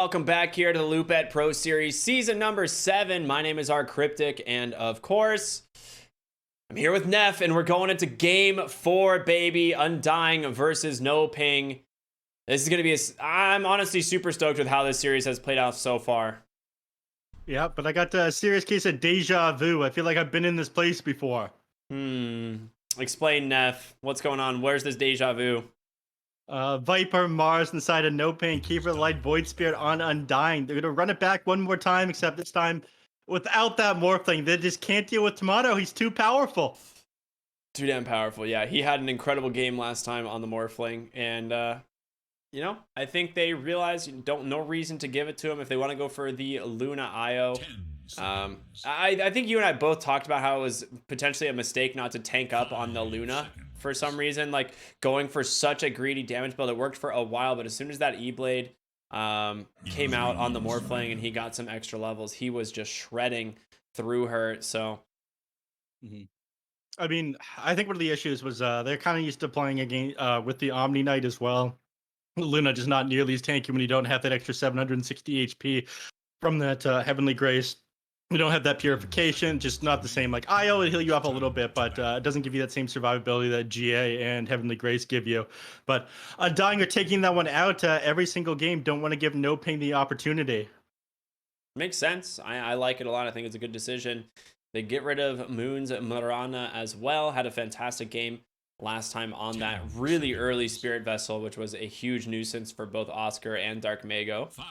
Welcome back here to the Loopet Pro Series, season number 7. My name is rkryptic, and of course, I'm here with Neph, and we're going into game 4, baby. Undying versus NoPing. This is going to be I'm honestly super stoked with how this series has played out so far. Yeah, but I got a serious case of deja vu. I feel like I've been in this place before. Explain, Neph. What's going on? Where's this deja vu? Viper, Mars inside a NoPing, Keeper Light, Void Spirit on Undying. They're gonna run it back one more time, except this time without that Morphling. They just can't deal with Tomato. He's too powerful. Too damn powerful. Yeah, he had an incredible game last time on the Morphling, and I think they realized no reason to give it to him if they want to go for the Luna IO. I think you and I both talked about how it was potentially a mistake not to tank up on the Luna for some reason, like going for such a greedy damage build. It worked for a while, but as soon as that E-Blade came out on the Morphling and he got some extra levels, he was just shredding through her. So I mean, I think one of the issues was they're kind of used to playing a game with the Omni Knight as well. Luna just not nearly as tanky when you don't have that extra 760 HP from that Heavenly Grace. You don't have that purification, just not the same. Like IO will heal you up a little bit, but it doesn't give you that same survivability that GA and Heavenly Grace give you. But Undying are taking that one out every single game. Don't want to give NoPing the opportunity. Makes sense. I like it a lot. I think it's a good decision. They get rid of Moon's Marana as well. Had a fantastic game last time on that really early Spirit Vessel, which was a huge nuisance for both Oscar and Dark Mago. 5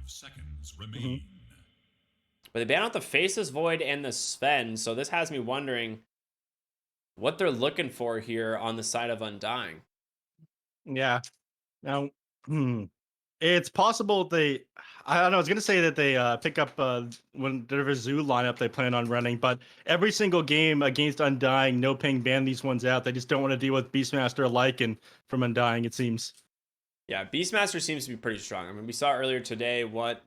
seconds remain. But they ban out the Faceless Void and the Sven, so this has me wondering what they're looking for here on the side of Undying. Yeah. Now, it's possible I don't know, I was going to say that they pick up whatever zoo lineup they plan on running, but every single game against Undying, NoPing ban these ones out. They just don't want to deal with Beastmaster alike and from Undying, it seems. Yeah, Beastmaster seems to be pretty strong. I mean, we saw earlier today what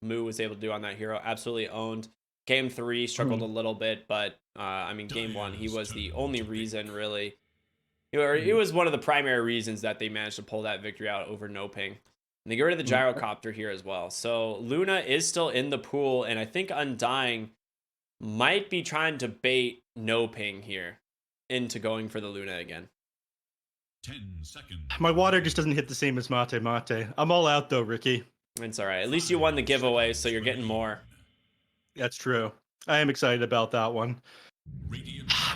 Moo was able to do on that hero. Absolutely owned. Game 3 struggled a little bit, but I mean, game 1, he was the only reason, really. It was one of the primary reasons that they managed to pull that victory out over NoPing. And they get rid of the gyrocopter here as well. So Luna is still in the pool, and I think Undying might be trying to bait NoPing here into going for the Luna again. 10 seconds. My water just doesn't hit the same as Mate Mate. I'm all out though, Ricky. It's all right. At least you won the giveaway, so you're getting more. That's true. I am excited about that one.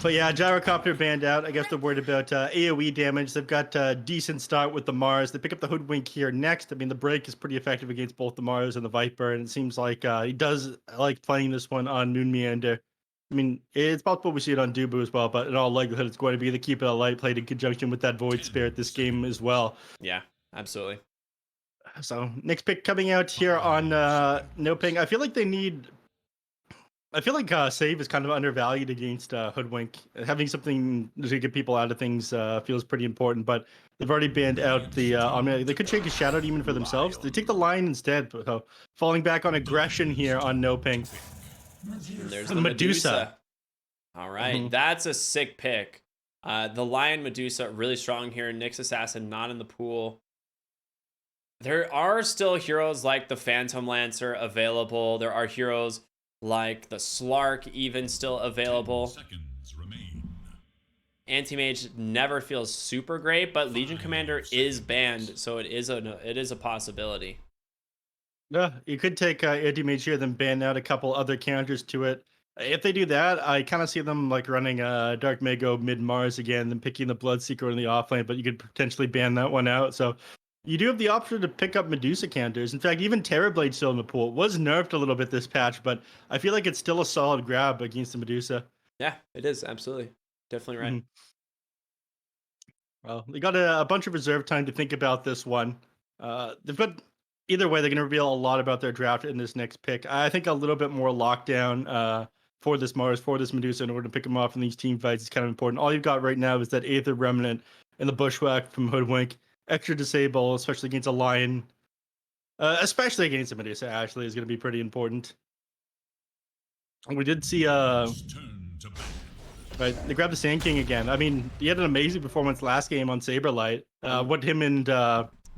But yeah, gyrocopter banned out. I guess they're worried about AoE damage. They've got a decent start with the Mars. They pick up the Hoodwink here next. I mean, the break is pretty effective against both the Mars and the Viper, and it seems like he does like playing this one on Moon Meander. I mean, it's possible we see it on Dubu as well, but in all likelihood, it's going to be the Keep It Alight played in conjunction with that Void Spirit this game as well. Yeah, absolutely. So next pick coming out here on NoPing. I feel like Save is kind of undervalued against Hoodwink. Having something to get people out of things feels pretty important, but they've already banned out the Omni. They could take a Shadow Demon for themselves. They take the Lion instead, so falling back on aggression here on NoPing. There's the Medusa. All right, that's a sick pick. The Lion Medusa, really strong here. Nyx Assassin not in the pool. There are still heroes like the Phantom Lancer available. There are heroes like the Slark even still available. 10 seconds remain. Anti-Mage never feels super great, but Legion Commander is banned, so it is a possibility. Yeah, you could take Anti-Mage here, then ban out a couple other counters to it. If they do that, I kind of see them like running Dark Mago mid-Mars again, then picking the Bloodseeker in the offlane, but you could potentially ban that one out. So you do have the option to pick up Medusa counters. In fact, even Terrorblade still in the pool. It was nerfed a little bit this patch, but I feel like it's still a solid grab against the Medusa. Yeah, it is. Absolutely. Definitely right. Well, they got a bunch of reserve time to think about this one. They've got either way, they're going to reveal a lot about their draft in this next pick. I think a little bit more lockdown for this Mars, for this Medusa, in order to pick them off in these team fights is kind of important. All you've got right now is that Aether Remnant and the Bushwhack from Hoodwink. Extra disable, especially against a Lion. Especially against a Medusa, actually, is going to be pretty important. We did see right, they grabbed the Sand King again. I mean, he had an amazing performance last game on Saberlight. What him and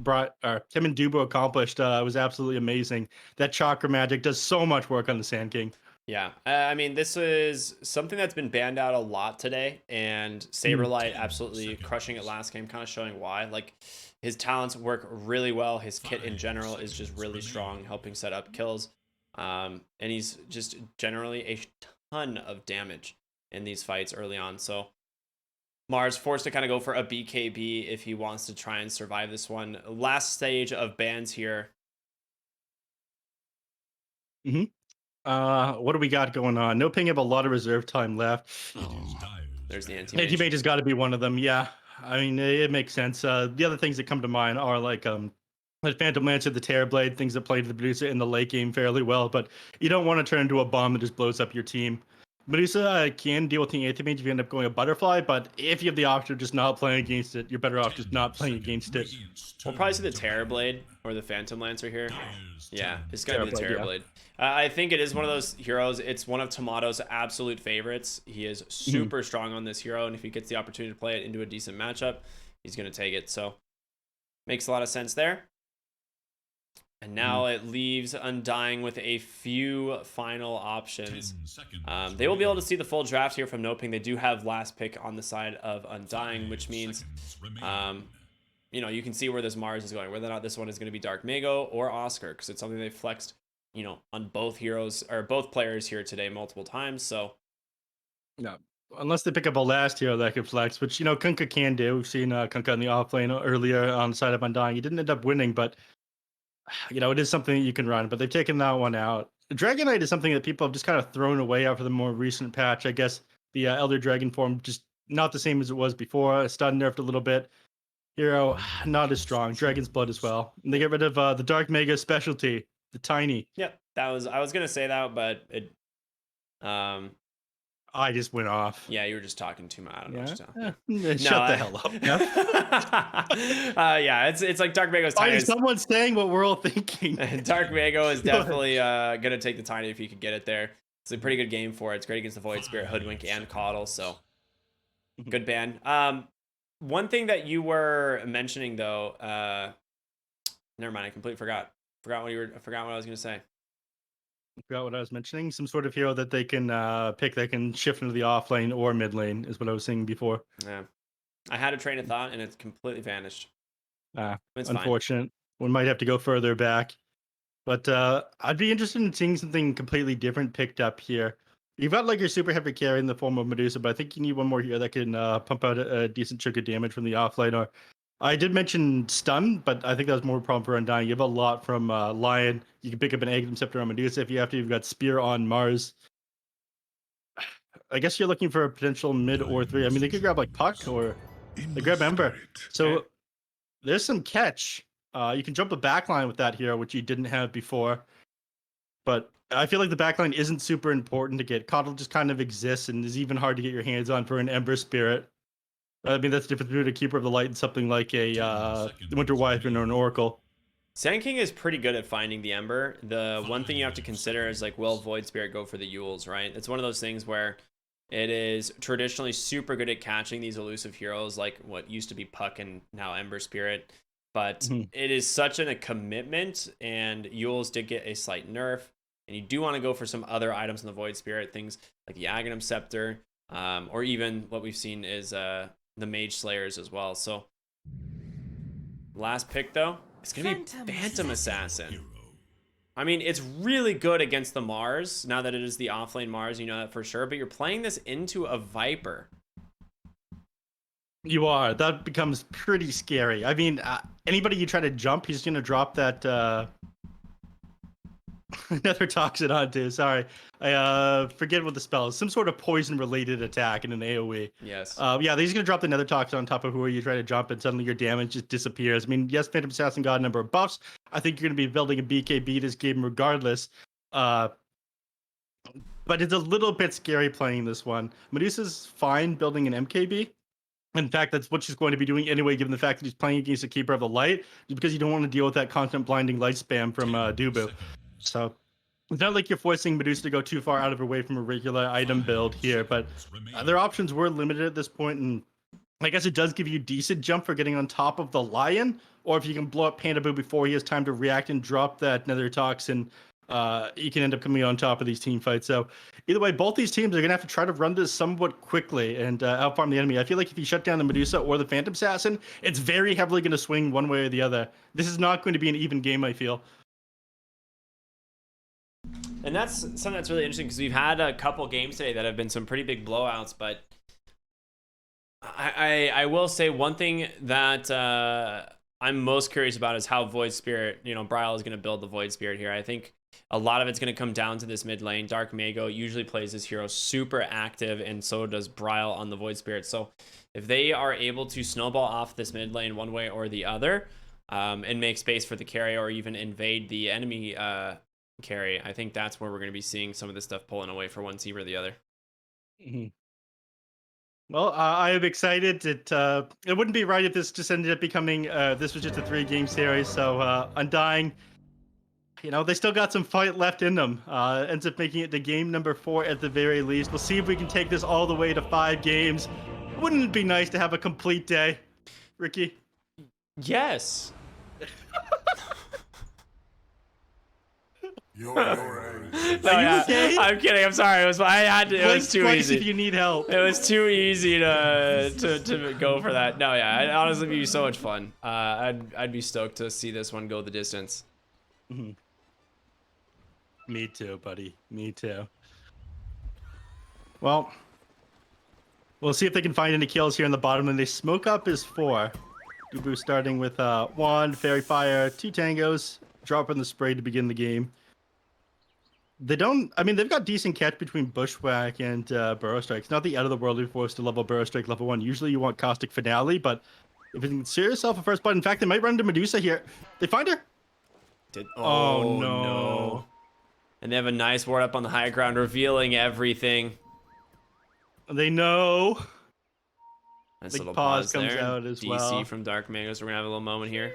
Tim and Dubo accomplished was absolutely amazing. That chakra magic does so much work on the Sand King. Yeah, I mean, this is something that's been banned out a lot today, and Saberlight 10 absolutely crushing it seconds. last game, kind of showing why. Like, his talents work really well. His kit in 5 general is just seconds really strong, remaining. helping set up kills. And he's just generally a ton of damage in these fights early on. So Mars forced to kind of go for a BKB if he wants to try and survive this one. Last stage of bans here. Hmm. What do we got going on? NoPing have a lot of reserve time left. It is Dire's There's the turn. anti-mage. Anti-mage has got to be one of them. Yeah, I mean it makes sense. The other things that come to mind are like the Phantom Lancer, the Terrorblade, things that play to the Medusa in the late game fairly well, but you don't want to turn into a bomb that just blows up your team. Medusa can deal with the Anti-Mage if you end up going a Butterfly, but if you have the option of just not playing against it, you're better off 10 just not playing seconds. against it. Radiant's We'll turn probably see the to Terrorblade begin. or the Phantom Lancer here. Dire's Yeah, turn it's to gonna be the Terrorblade, Terrorblade. I think it is one of those heroes. It's one of Tomato's absolute favorites. He is super strong on this hero, and if he gets the opportunity to play it into a decent matchup, he's gonna take it. So makes a lot of sense there. And now it leaves Undying with a few final 10 options. seconds. They will be able to see the full draft here from NoPing. They do have last pick on the side of Undying, 5 which means seconds remaining. you know, you can see where this Mars is going, whether or not this one is going to be Dark Mago or Oscar, because it's something they flexed, you know, on both heroes or both players here today multiple times. So No, unless they pick up a last hero that could flex, which Kunkka can do. We've seen Kunkka in the off lane earlier on the side of Undying. He didn't end up winning, but it is something that you can run. But they've taken that one out. Dragon Knight is something that people have just kind of thrown away after the more recent patch. I guess the Elder Dragon form just not the same as it was before. Stun nerfed a little bit. Hero not as strong. Dragon's Blood as well. And they get rid of the Dark Mega specialty, the Tiny. yep, I was gonna say that, but it I just went off. yeah, you were just talking too much. I don't know what you're talking. Yeah. Shut the hell up. Yeah, it's like Dark Mago's Why tiny. is someone saying what we're all thinking? Dark Mago is definitely gonna take the tiny if he could get it there. It's a pretty good game for it. It's great against the Void Spirit, Hoodwink, and Coddle. So good ban. One thing that you were mentioning though, never mind. I completely forgot. I forgot what I was gonna say. I forgot what I was mentioning. Some sort of hero that they can pick that can shift into the off lane or mid lane is what I was saying before. Yeah, I had a train of thought and it's completely vanished. It's Unfortunate. Fine. We might have to go further back. But I'd be interested in seeing something completely different picked up here. You've got like your super heavy carry in the form of Medusa, but I think you need one more here that can pump out a decent chunk of damage from the offlane. Or I did mention stun, but I think that was more a problem for Undying. You have a lot from Lion. You can pick up an Aghanim Scepter on Medusa if you have to. You've got Spear on Mars. I guess you're looking for a potential mid or 3. I mean, they could grab like Puck or they grab Ember. So there's some catch. You can jump the backline with that hero, which you didn't have before. But I feel like the backline isn't super important to get. Coddle just kind of exists and is even hard to get your hands on for an Ember Spirit. I mean, that's the difference between a Keeper of the Light and something like a Winter Wyvern or an Oracle. Sand King is pretty good at finding the Ember. The one thing you have to consider is like, will Void Spirit go for the Yules, right? It's one of those things where it is traditionally super good at catching these elusive heroes like what used to be Puck and now Ember Spirit. But it is such a commitment, and Yules did get a slight nerf. And you do want to go for some other items in the Void Spirit, things like the Aghanim Scepter, or even what we've seen is the Mage Slayers as well. So last pick, though, it's going to be Phantom Assassin. I mean, it's really good against the Mars, now that it is the offlane Mars, you know that for sure. But you're playing this into a Viper. You are. That becomes pretty scary. I mean, anybody you try to jump, he's going to drop that Nether Toxin onto. Sorry. I forget what the spell is. Some sort of poison-related attack in an AoE. Yes. Yeah, he's going to drop the Nether Toxin on top of whoever you try to jump, and suddenly your damage just disappears. I mean, yes, Phantom Assassin got a number of buffs. I think you're going to be building a BKB this game regardless. But it's a little bit scary playing this one. Medusa's fine building an MKB. In fact, that's what she's going to be doing anyway, given the fact that he's playing against a Keeper of the Light, just because you don't want to deal with that constant blinding light spam from Dubu. So it's not like you're forcing Medusa to go too far out of her way from a regular item build here, but their options were limited at this point, and I guess it does give you decent jump for getting on top of the lion, or if you can blow up Panda Boo before he has time to react and drop that nether toxin, you can end up coming on top of these team fights. So either way, both these teams are going to have to try to run this somewhat quickly and outfarm the enemy. I feel like if you shut down the Medusa or the Phantom Assassin, it's very heavily going to swing one way or the other. This is not going to be an even game, I feel. And that's something that's really interesting because we've had a couple games today that have been some pretty big blowouts, but I will say one thing that I'm most curious about is how Void Spirit, Bryle is going to build the Void Spirit here. I think a lot of it's going to come down to this mid lane. Dark Mago usually plays this hero super active, and so does Bryle on the Void Spirit. So if they are able to snowball off this mid lane one way or the other, and make space for the carry or even invade the enemy carry, I think that's where we're going to be seeing some of this stuff pulling away for one team or the other. Mm-hmm. Well, I am excited. It wouldn't be right if this just ended up becoming this was just a 3-game series. So Undying, they still got some fight left in them. Ends up making it to game number 4 at the very least. We'll see if we can take this all the way to 5 games. Wouldn't it be nice to have a complete day, Ricky? Yes. You're okay? I'm kidding. I'm sorry. It was too easy. If you need help. It was too easy to go for that. No, yeah, it'd honestly be so much fun. I'd be stoked to see this one go the distance. Mm-hmm. Me too, buddy. Me too. Well, we'll see if they can find any kills here in the bottom. And they smoke up is 4. Dubu starting with 1 Fairy Fire, 2 Tangos, dropping the spray to begin the game. They've got decent catch between Bushwhack and Burrow Strike. It's not the out of the world if forced to level Burrow Strike level 1. Usually you want Caustic Finale, but if you can consider yourself a first blood, in fact, they might run into Medusa here. They find her. Oh no. And they have a nice ward up on the high ground, revealing everything. They know. Nice Big little pause pause comes there. out as DC well. from Dark Mago, so we're gonna have a little moment here.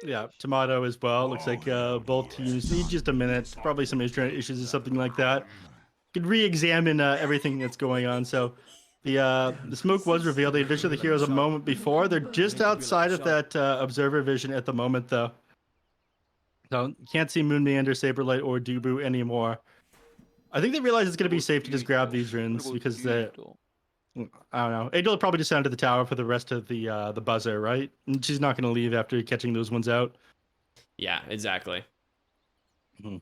Yeah, Tomato as well. Looks like both teams need just a minute. Probably some internet issues or something like that. Could re-examine everything that's going on. So the smoke was revealed. They had vision of the heroes a moment before. They're just outside of that observer vision at the moment, though. So can't see Moonmeander, Saberlight, or Dubu anymore. I think they realize it's going to be safe to just grab these runes because I don't know. Adel probably just sounded the tower for the rest of the buzzer, right? And she's not going to leave after catching those ones out. Yeah, exactly. Mm-hmm.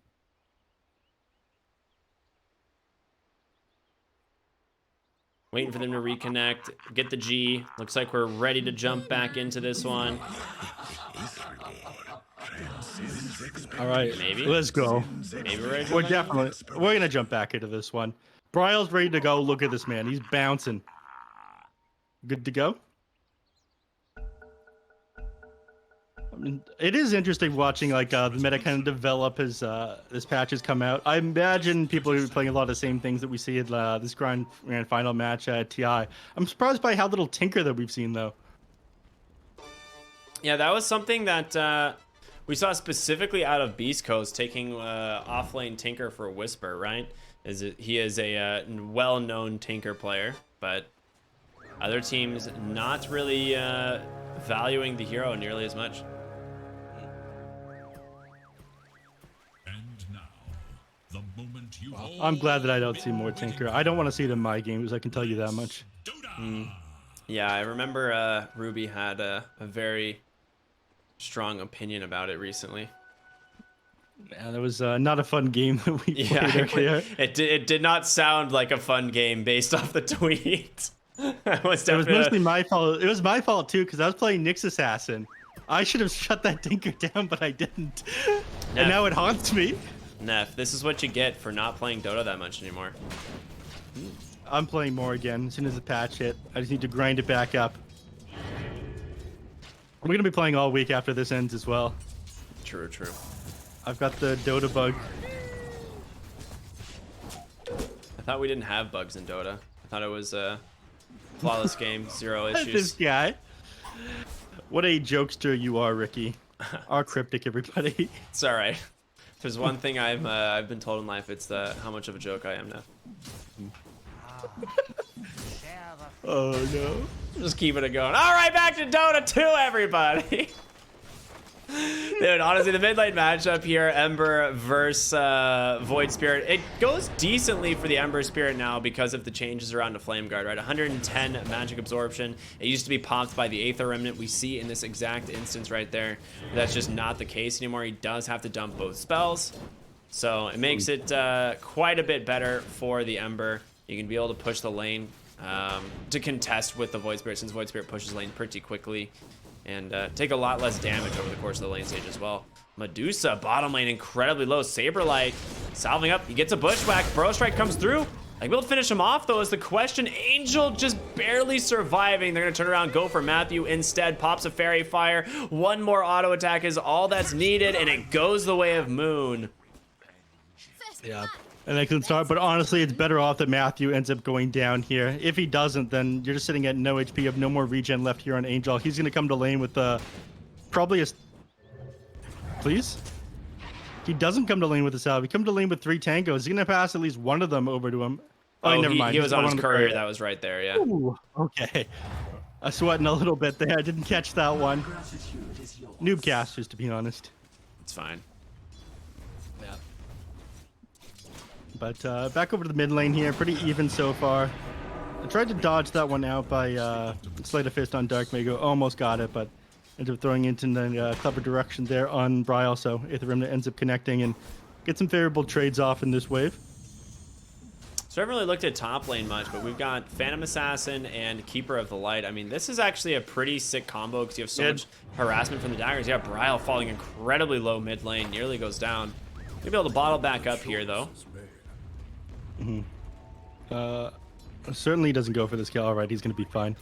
Waiting for them to reconnect, get the G. Looks like we're ready to jump back into this one. All right, maybe. Let's go. Maybe we're gonna jump back into this one. Bryle's ready to go. Look at this man. He's bouncing. Good to go. I mean, it is interesting watching the meta kind of develop as this patch has come out. I imagine people are playing a lot of the same things that we see at this grand final match at TI. I'm surprised by how little Tinker that we've seen though. Yeah, that was something that we saw specifically out of Beast Coast, taking offlane Tinker for Whisper, right? He is a well-known Tinker player, but other teams not really valuing the hero nearly as much. And now, the moment you I'm glad that I don't see more Tinker. I don't want to see it in my games, I can tell you that much. Yeah, I remember Ruby had a very strong opinion about it recently. Yeah, that was not a fun game that we played earlier. It did not sound like a fun game based off the tweet. It was mostly my fault. It was my fault too, because I was playing Nyx Assassin. I should have shut that Tinker down, but I didn't. And now it haunts me. Neph, this is what you get for not playing Dota that much anymore. I'm playing more again as soon as the patch hit. I just need to grind it back up. We're going to be playing all week after this ends as well. True. I've got the Dota bug. I thought we didn't have bugs in Dota. I thought it was a flawless game, 0 issues. This guy. What a jokester you are, Ricky. rkryptic, everybody. It's all right. If there's one thing I've been told in life, it's how much of a joke I am now. Oh no. Just keeping it going. All right, back to Dota 2, everybody. Dude, honestly, the mid lane matchup here, Ember versus Void Spirit, it goes decently for the Ember Spirit now because of the changes around the Flame Guard, right? 110 magic absorption. It used to be popped by the Aether Remnant we see in this exact instance right there. That's just not the case anymore. He does have to dump both spells. So it makes it quite a bit better for the Ember. You can be able to push the lane to contest with the Void Spirit, since Void Spirit pushes lane pretty quickly. And take a lot less damage over the course of the lane stage as well. Medusa, bottom lane, incredibly low. Saberlight, salving up. He gets a bushwhack. Burrow Strike comes through. Like, we'll finish him off, though, is the question. Angel just barely surviving. They're going to turn around, go for Matthew instead. Pops a Fairy Fire. One more auto attack is all that's needed, and it goes the way of Moon. Yeah. An excellent start, but honestly, it's better off that Matthew ends up going down here. If he doesn't, then you're just sitting at no HP. You have no more regen left here on Angel. He's going to come to lane with probably a... Please? He doesn't come to lane with a salve. He comes to lane with 3 tangos. He's going to pass at least one of them over to him. Oh, never mind. He was on his courier. Courier. That was right there, yeah. Ooh, okay. I'm sweating a little bit there. I didn't catch that one. Noob casters, to be honest. It's fine. But back over to the mid lane here, pretty even so far. I tried to dodge that one out by Sleight of Fist on Dark Mago, almost got it, but ended up throwing it in the clever direction there on Bryle, so Aether Remnant ends up connecting and get some favorable trades off in this wave. So I haven't really looked at top lane much, but we've got Phantom Assassin and Keeper of the Light. I mean, this is actually a pretty sick combo because you have so much harassment from the daggers. Yeah, Bryle falling incredibly low mid lane, nearly goes down. Maybe able to bottle back up here, though. Certainly doesn't go for this kill. All right, he's going to be fine.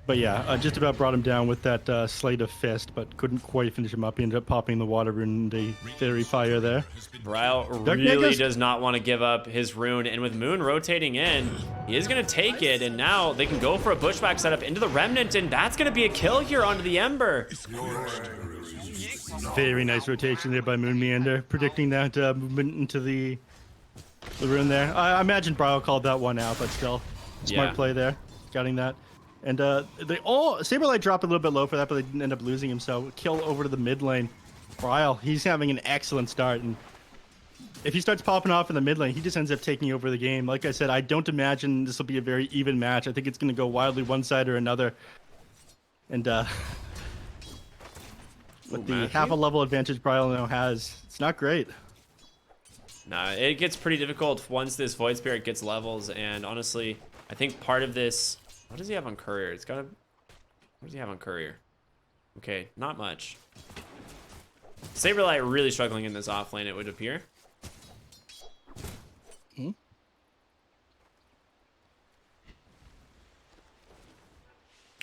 But yeah, just about brought him down with that Sleight of Fist, but couldn't quite finish him up. He ended up popping the water rune, the Fairy Fire there. Bryle really does not want to give up his rune, and with Moon rotating in, he is going to take it, and now they can go for a bushwhack setup into the Remnant, and that's going to be a kill here onto the Ember. Very nice rotation there by Moon Meander, predicting that movement into the rune there. I imagine Bryle called that one out, but still, smart play there, scouting that. And they all Saberlight dropped a little bit low for that, but they didn't end up losing him. So kill over to the mid lane. Bryle, he's having an excellent start, and if he starts popping off in the mid lane, he just ends up taking over the game. Like I said, I don't imagine this will be a very even match. I think it's going to go wildly one side or another. And with the half a level advantage Bryle now has, it's not great. Nah, it gets pretty difficult once this Void Spirit gets levels, and honestly, I think part of this... What does he have on Courier? It's got a... What does he have on Courier? Okay, not much. Saberlight really struggling in this off lane, it would appear.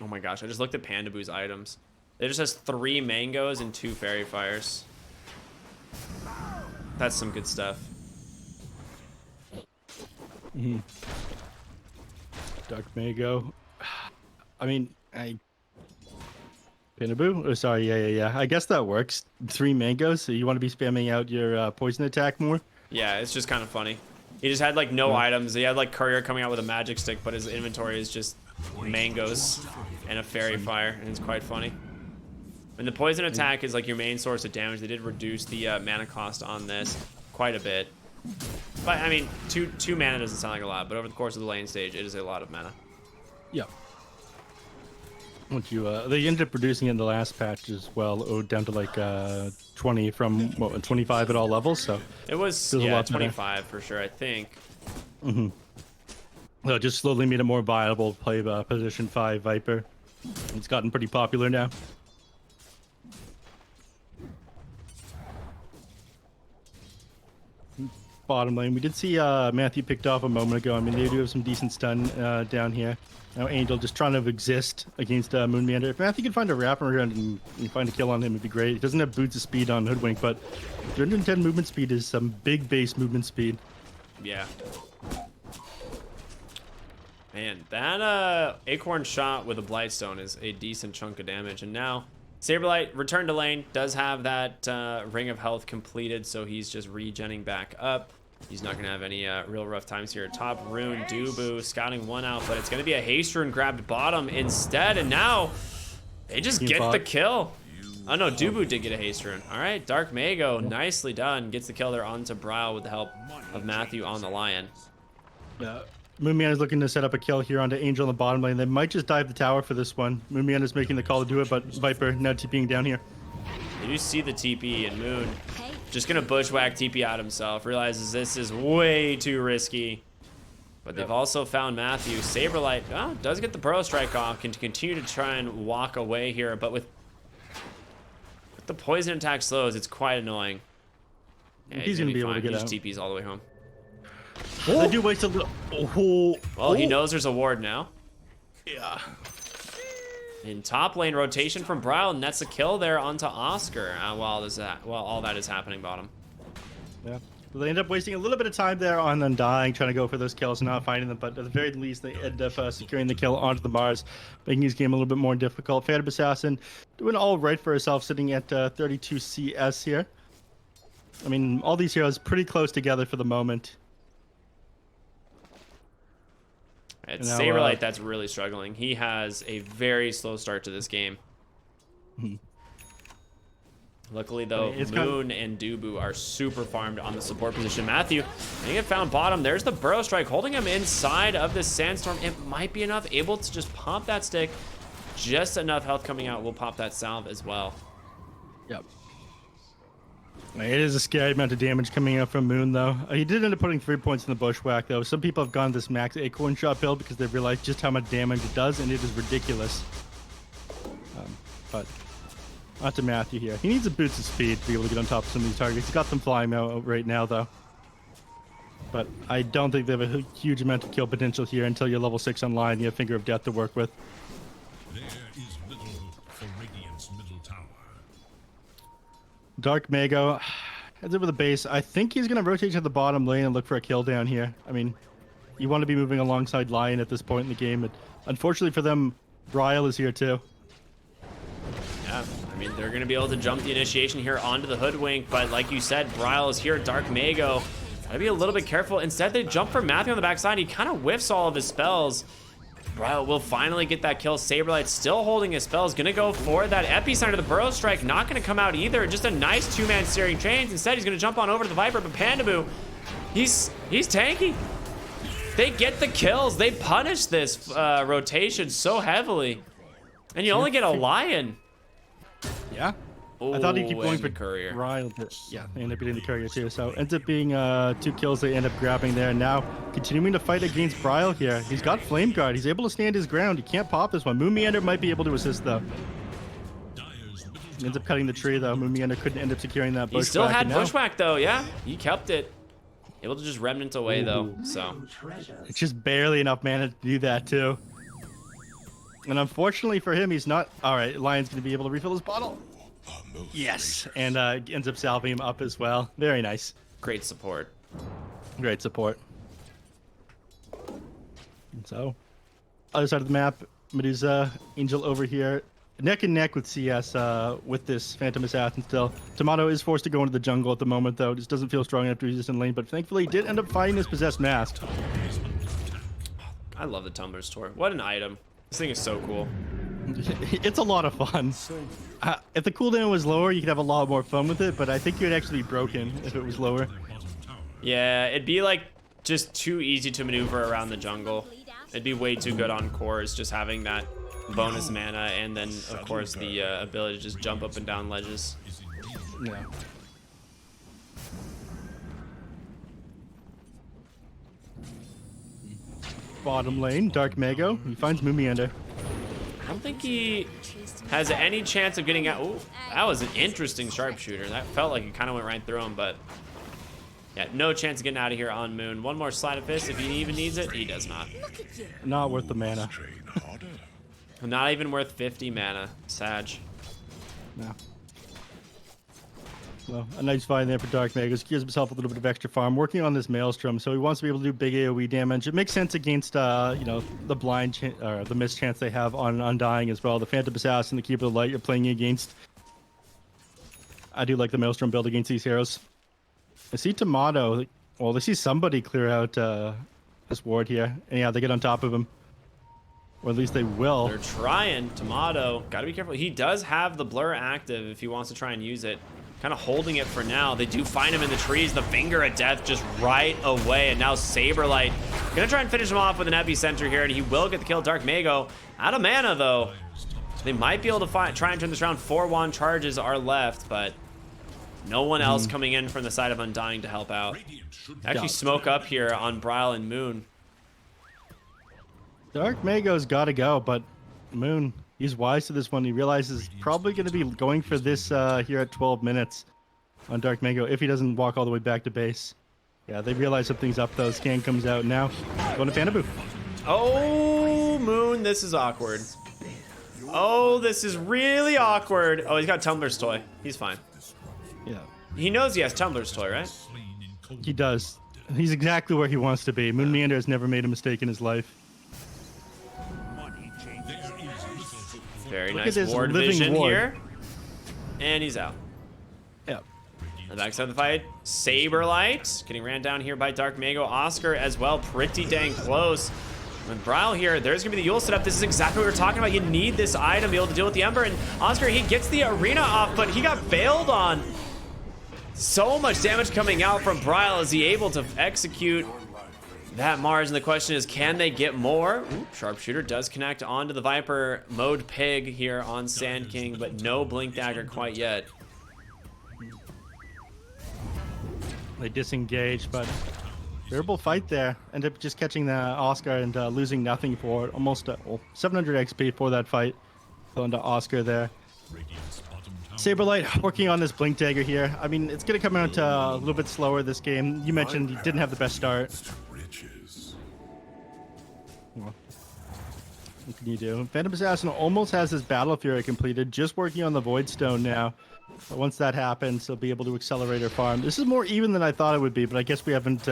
Oh my gosh, I just looked at Pandaboo's items. It just has 3 mangoes and 2 fairy fires. That's some good stuff. Dark Mago. I mean, Pandaboo? Oh, sorry, yeah. I guess that works. 3 mangoes, so you want to be spamming out your poison attack more? Yeah, it's just kind of funny. He just had like no items. He had like Courier coming out with a magic stick, but his inventory is just mangoes and a fairy fire, and it's quite funny. And the poison attack is like your main source of damage. They did reduce the mana cost on this quite a bit. But I mean, two mana doesn't sound like a lot, but over the course of the lane stage, it is a lot of mana. Yeah. Once you they ended up reducing it in the last patch as well, down to like 20 from 25 at all levels. So it was 25 for sure, I think. So just slowly made it more viable to play position 5 Viper. It's gotten pretty popular now. Bottom lane, we did see Matthew picked off a moment ago. I mean, they do have some decent stun down here. Now Angel just trying to exist against Moon Meander. If Matthew can find a wraparound and find a kill on him, it'd be great. He doesn't have boots of speed on Hoodwink, but 310 movement speed is some big base movement speed. Yeah. Man, that Acorn shot with a Blightstone is a decent chunk of damage. And now Saberlight returned to lane, does have that Ring of Health completed, so he's just regenning back up. He's not going to have any real rough times here. Top rune, Dubu scouting one out, but it's going to be a haste rune grabbed bottom instead, and now they just get the kill. Oh no, Dubu did get a haste rune. All right, Dark Mago, nicely done. Gets the kill there onto Bryle with the help of Matthew on the Lion. Moonman is looking to set up a kill here onto Angel in the bottom lane. They might just dive the tower for this one. Moonman is making the call to do it, but Viper now TPing down here. You see the TP, and Moon just gonna bushwhack TP out himself. Realizes this is way too risky. But they've also found Matthew. Saberlight does get the Burrow Strike off. Can continue to try and walk away here, but with the poison attack slows, it's quite annoying. Yeah, he's gonna be able to get out. He just TPs all the way home. They do waste a little. Well, he knows there's a ward now. Yeah. In top lane, rotation from Bryle nets a kill there onto Oscar while all that is happening bottom. Yeah. Well, they end up wasting a little bit of time there on Undying, trying to go for those kills and not finding them, but at the very least, they end up securing the kill onto the Mars, making his game a little bit more difficult. Phantom Assassin doing all right for herself, sitting at 32 CS here. I mean, all these heroes pretty close together for the moment. It's Saberlight that's really struggling. He has a very slow start to this game. Luckily, though, Moon and Dubu are super farmed on the support position. Matthew, they get found bottom. There's the Burrow Strike holding him inside of this Sandstorm. It might be enough, able to just pop that stick. Just enough health coming out will pop that salve as well. Yep. It is a scary amount of damage coming out from Moon, though. He did end up putting 3 points in the bushwhack, though. Some people have gone this max acorn shot build because they've realized just how much damage it does, and it is ridiculous. But not to Matthew here. He needs a boost of speed to be able to get on top of some of these targets. He's got them flying out right now, though. But I don't think they have a huge amount of kill potential here until you're level 6 online. You have Finger of Death to work with. There is little for Radiant's middle tower. Dark Mago heads over the base. I think he's going to rotate to the bottom lane and look for a kill down here. I mean, you want to be moving alongside Lion at this point in the game. But unfortunately for them, Bryle is here too. Yeah, I mean, they're going to be able to jump the initiation here onto the Hoodwink. But like you said, Bryle is here. Dark Mago. Got to be a little bit careful. Instead, they jump for Matthew on the backside. He kind of whiffs all of his spells. Bryle will finally get that kill. Saberlight still holding his spells. Gonna go for that epicenter. The Burrow Strike not gonna come out either. Just a nice two-man steering chains. Instead, he's gonna jump on over to the Viper, but Pandaboo, he's tanky. They get the kills. They punish this rotation so heavily. And you only get a Lion. Yeah. Ooh, I thought he'd keep going for Courier. Bryle, but yeah, they end up getting the Courier too. So ends up being 2 kills they end up grabbing there. Now continuing to fight against Bryle here. He's got Flame Guard. He's able to stand his ground. He can't pop this one. Moon Meander might be able to assist though. He ends up cutting the tree though. Moon Meander couldn't end up securing that bushwhack. He still had bushwhack though, yeah. He kept it. Able to just remnant away though, so. It's just barely enough mana to do that too. And unfortunately for him, he's not. All right, Lion's gonna be able to refill his bottle. Yes, and ends up salving him up as well. Very nice. Great support. Great support. And so, other side of the map, Medusa, Angel over here, neck and neck with CS with this Phantom Assassin still. Tomato is forced to go into the jungle at the moment, though. Just doesn't feel strong enough to resist in lane, but thankfully he did end up finding his possessed mask. I love the Tumbler's Tour. What an item. This thing is so cool. It's a lot of fun. If the cooldown was lower, you could have a lot more fun with it, but I think it would actually be broken if it was lower. Yeah, it'd be like just too easy to maneuver around the jungle. It'd be way too good on cores, just having that bonus mana and then, of course, the ability to just jump up and down ledges. Yeah. Bottom lane, Dark Mago. He finds Moomiander. I don't think he has any chance of getting out. Ooh, that was an interesting sharpshooter. That felt like it kind of went right through him, but yeah, no chance of getting out of here on Moon. One more Slide of Fist if he even needs it. He does not. Not worth the mana. Not even worth 50 mana. Sag. No. Well, a nice find there for Dark Mago. Gives himself a little bit of extra farm, working on this Maelstrom, so he wants to be able to do big AoE damage. It makes sense against, you know, the blind or the miss chance they have on Undying as well. The Phantom Assassin, the Keeper of the Light you're playing against. I do like the Maelstrom build against these heroes. I see Tomato. Well, they see somebody clear out this ward here. And yeah, they get on top of him. Or at least they will. They're trying. Tomato, gotta be careful. He does have the blur active if he wants to try and use it. Kind of holding it for now. They do find him in the trees. The finger of death just right away. And now Saberlight gonna try and finish him off with an epicenter here, and he will get the kill. Dark Mago out of mana though. They might be able to try and turn this around. 4 wand charges are left, but no one else coming in from the side of Undying to help out. Actually smoke up here on Bryle and Moon. Dark Mago's got to go, but Moon, he's wise to this one. He realizes he's probably going to be going for this here at 12 minutes on Dark Mago if he doesn't walk all the way back to base. Yeah, they realize something's up though. Scan comes out now. Going to Panaboo. Oh, Moon, this is awkward. Oh, this is really awkward. Oh, he's got Tumblr's toy. He's fine. Yeah. He knows he has Tumblr's toy, right? He does. He's exactly where he wants to be. Moon Meander has never made a mistake in his life. Very Look nice at this ward living vision ward. here. And he's out. Yeah. On the backside of the fight, Saberlight getting ran down here by Dark Mago. Oscar as well, pretty dang close. With Bryle here, there's gonna be the Yule setup. This is exactly what we were talking about. You need this item to be able to deal with the Ember. And Oscar, he gets the arena off, but he got bailed on. So much damage coming out from Bryle. Is he able to execute that Mars? And the question is, can they get more? Ooh, Sharpshooter does connect onto the Viper mode pig here on Sand King, but no Blink Dagger quite yet. They disengage, but terrible fight there. End up just catching the Oscar and losing nothing for it. Almost 700 XP for that fight. Going to Oscar there. Saberlight working on this Blink Dagger here. I mean, it's going to come out a little bit slower this game. You mentioned he didn't have the best start. Well, what can you do? Phantom Assassin almost has his Battle Fury completed. Just working on the Void Stone now. But once that happens, he'll be able to accelerate her farm. This is more even than I thought it would be, but I guess we haven't...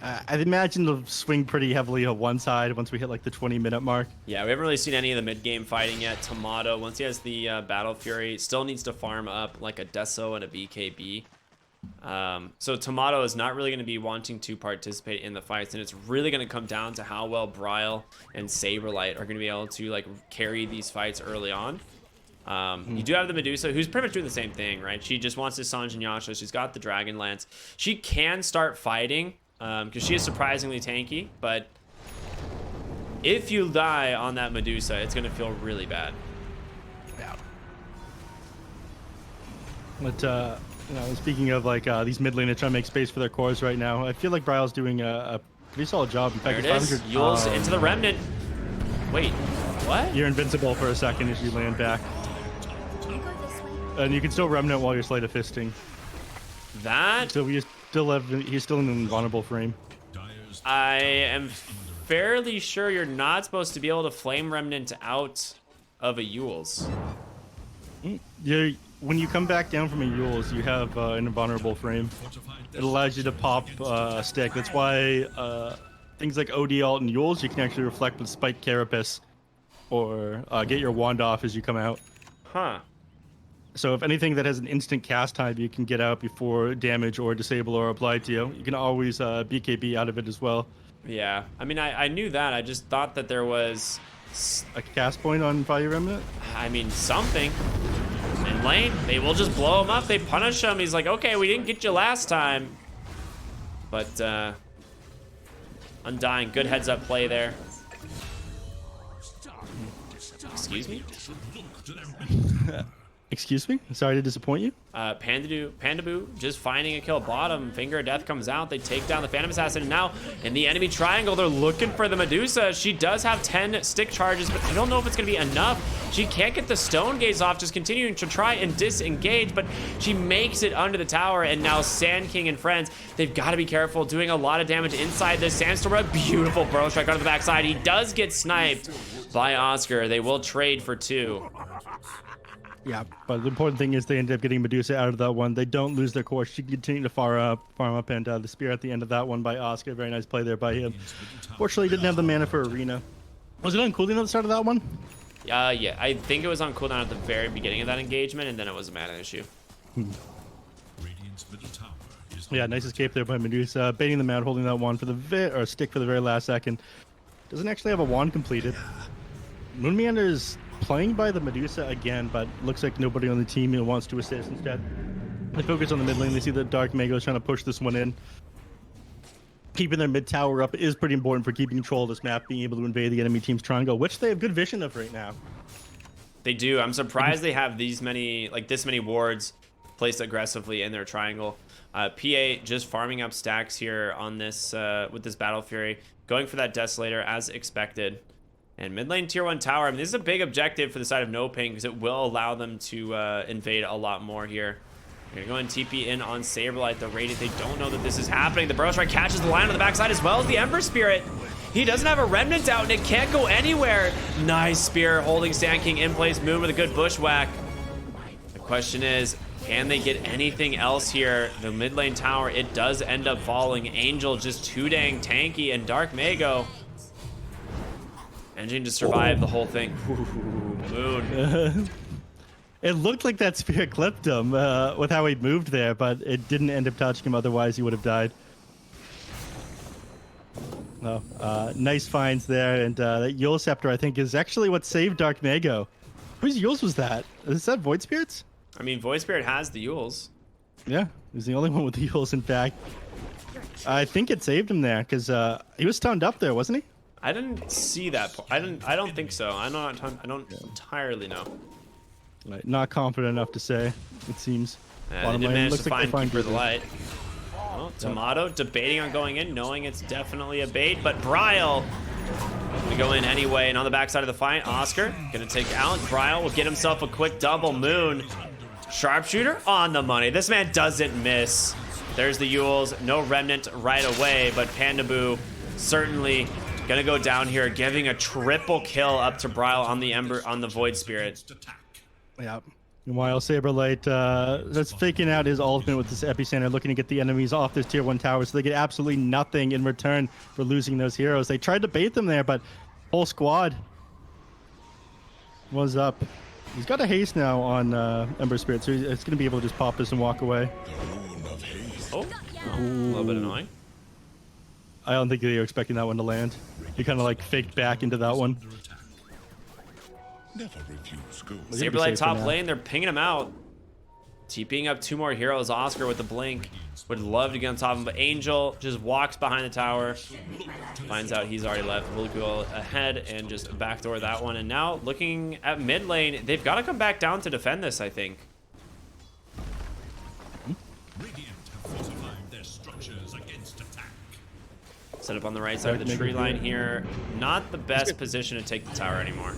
I'd imagine it'll swing pretty heavily on one side once we hit like the 20-minute mark. Yeah, we haven't really seen any of the mid-game fighting yet. Tomato, once he has the Battle Fury, still needs to farm up like a Deso and a BKB. So Tomato is not really going to be wanting to participate in the fights, and it's really going to come down to how well Bryle and Saberlight are going to be able to like carry these fights early on. You do have the Medusa, who's pretty much doing the same thing, right? She just wants to Sange and Yasha. She's got the Dragon Lance. She can start fighting because she is surprisingly tanky, but if you die on that Medusa, it's going to feel really bad. Yeah. But you know, speaking of like these mid laners trying to make space for their cores right now, I feel like Bryle's doing a pretty solid job. In fact, there it is. Yule's into the Remnant. Wait, what? You're invincible for a second if you land back. And you can still Remnant while you're Sleight of Fisting. That? So he's still in an invulnerable frame. I am fairly sure you're not supposed to be able to Flame Remnant out of a Yule's. When you come back down from a Yule's, you have an invulnerable frame. It allows you to pop a stick. That's why things like OD Alt and Yule's, you can actually reflect with Spike Carapace or get your wand off as you come out. Huh. So if anything that has an instant cast time, you can get out before damage or disable or apply to you. You can always BKB out of it as well. Yeah, I mean, I knew that. I just thought that there was... a cast point on Fire Remnant? I mean, something. In lane, they will just blow him up. They punish him. He's like, okay, we didn't get you last time. But, Undying, good heads-up play there. Excuse me? Excuse me? Sorry to disappoint you. Pandaboo just finding a kill bottom. Finger of Death comes out. They take down the Phantom Assassin. And now in the enemy triangle, they're looking for the Medusa. She does have 10 stick charges, but I don't know if it's going to be enough. She can't get the Stone Gaze off, just continuing to try and disengage, but she makes it under the tower. And now Sand King and friends, they've got to be careful, doing a lot of damage inside this Sandstorm. A beautiful Burrow Strike on the backside. He does get sniped by Oscar. They will trade for 2. Yeah, but the important thing is they end up getting Medusa out of that one. They don't lose their core. She can continue to farm up, and the spear at the end of that one by Oscar. Very nice play there by him. Fortunately, he didn't have the mana for Arena. Was it on cooldown at the start of that one? Yeah, I think it was on cooldown at the very beginning of that engagement, and then it was a mana issue. Radiant's middle tower is Yeah, nice escape there by Medusa. Baiting them out, holding that wand for the or stick for the very last second. Doesn't actually have a wand completed. Moonmeander is playing by the Medusa again, but looks like nobody on the team wants to assist. Instead, they focus on the mid lane. They see that Dark Mago is trying to push this one in. Keeping their mid tower up is pretty important for keeping control of this map, being able to invade the enemy team's triangle, which they have good vision of right now. They do. I'm surprised they have this many wards placed aggressively in their triangle. PA just farming up stacks here on this with this Battle Fury, going for that Desolator as expected. And mid lane tier 1 tower, I mean, this is a big objective for the side of NoPing because it will allow them to invade a lot more here. They're going to go and TP in on Saberlight, the Radiant. They don't know that this is happening. The Burrow Strike catches the line on the backside as well as the Ember Spirit. He doesn't have a Remnant out and it can't go anywhere. Nice Spear holding Sand King in place. Moon with a good bushwhack. The question is, can they get anything else here? The mid lane tower, it does end up falling. Angel just too dang tanky, and Dark Mago managing to survive the whole thing. Ooh, Moon. It looked like that spear clipped him with how he moved there, but it didn't end up touching him. Otherwise, he would have died. No, nice finds there, and that Yule Scepter, I think, is actually what saved Dark Mago. Whose Yules was that? Is that Void Spirits? I mean, Void Spirit has the Yules. Yeah, he's the only one with the Yules, in fact. I think it saved him there, because he was stunned up there, wasn't he? I didn't see that. I don't think so. I don't entirely know. Right, not confident enough to say, it seems. They did manage to find Keeper of the Light. Well, Yeah. Tomato debating on going in, knowing it's definitely a bait, but Bryle gonna go in anyway. And on the backside of the fight, Oscar gonna take out. Bryle will get himself a quick double. Moon, sharpshooter on the money. This man doesn't miss. There's the Yules, no Remnant right away, but Pandaboo certainly gonna go down here, giving a triple kill up to Bryle on the Ember, on the Void Spirit. Yeah. Meanwhile, Saberlight that's faking out his ultimate with this epicenter, looking to get the enemies off this tier 1 tower, so they get absolutely nothing in return for losing those heroes. They tried to bait them there, but whole squad was up. He's got a haste now on Ember Spirit, so it's going to be able to just pop this and walk away. Oh, a little bit annoying. I don't think they were expecting that one to land. He kind of like faked back into that one. Never refuse gold. Saberlight top lane, they're pinging him out. TPing up 2 more heroes. Oscar with the blink. Would love to get on top of him, but Angel just walks behind the tower. Finds out he's already left. Will go ahead and just backdoor that one. And now looking at mid lane, they've got to come back down to defend this, I think. Radiant have fortified their structures against attack. Set up on the right side of the tree line here. Not the best position to take the tower anymore.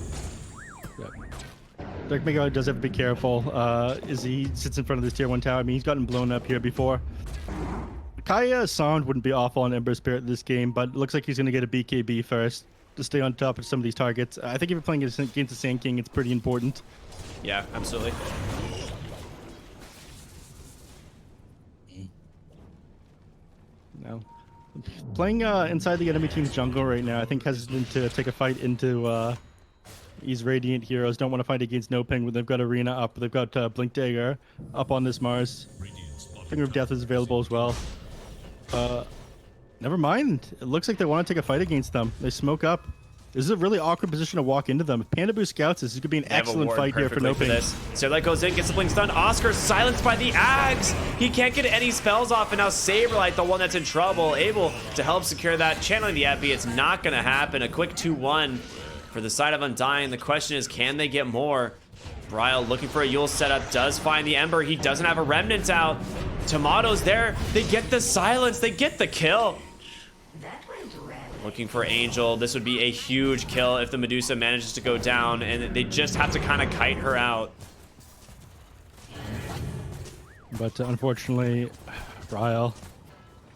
Dark Mago does have to be careful as he sits in front of this tier 1 tower. I mean, he's gotten blown up here before. Kaya Sound wouldn't be awful on Ember Spirit this game, but it looks like he's going to get a BKB first to stay on top of some of these targets. I think if you're playing against the Sand King, it's pretty important. Yeah, absolutely. No. Playing inside the enemy team's jungle right now, I think hesitant to take a fight into these Radiant heroes. Don't want to fight against NoPing when they've got Arena up. They've got Blink Dagger up on this Mars. Finger of Death is available as well. Never mind. It looks like they want to take a fight against them. They smoke up. This is a really awkward position to walk into them. If Pandaboo scouts this, could be an excellent fight here for NoPing. Saberlight goes in, gets the blink stun. Oscar silenced by the Ags. He can't get any spells off, and now Saberlight, the one that's in trouble, able to help secure that. Channeling the Epi, it's not going to happen. A quick 2-1 for the side of Undying. The question is, can they get more? Bryle looking for a Yule setup, does find the Ember. He doesn't have a Remnant out. Tomato's there. They get the silence. They get the kill. Looking for Angel. This would be a huge kill if the Medusa manages to go down, and they just have to kind of kite her out. But unfortunately, Bryle,